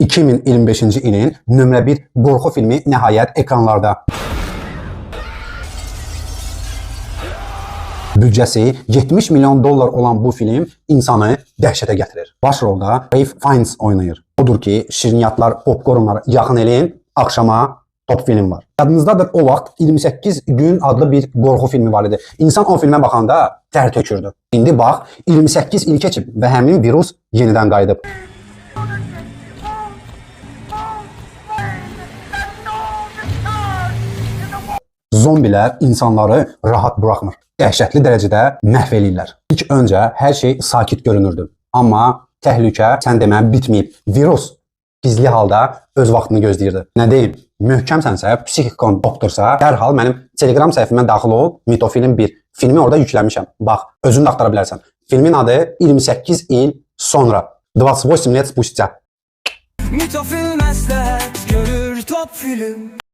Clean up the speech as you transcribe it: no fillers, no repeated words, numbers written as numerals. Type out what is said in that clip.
2025-ci ilin nömrə 1 qorxu filmi nəhayət ekranlarda. Büdcəsi 70 milyon dollar olan bu film insanı dəhşətə gətirir. Baş rolda Ralph Fiennes oynayır. Odur ki, şirniyyatlar, popcornlar yaxın eləyin, axşama top film var. Yadınızdadır, o vaxt 28 gün adlı bir qorxu filmi var idi. İnsan o filmə baxanda tər tökürdü. İndi bax, 28 il keçib və həmin virus yenidən qayıdıb. Zombilər insanları rahat buraxmır. Dəhşətli dərəcədə məhv eləyirlər. İlk öncə hər şey sakit görünürdü. Amma təhlükə sən demə bitməyib. Virus gizli halda öz vaxtını gözləyirdi. Nə deyim? Möhkəmsənsə, psixikon doktorsa, dərhal mənim Telegram səhifəmə daxil ol, Mitofilm 1. Filmi orada yükləmişəm. Bax, özün də axtara bilərsən. Filmin adı 28 il sonra. 28 лет спустя. Mitofilm məsləhət görür top film.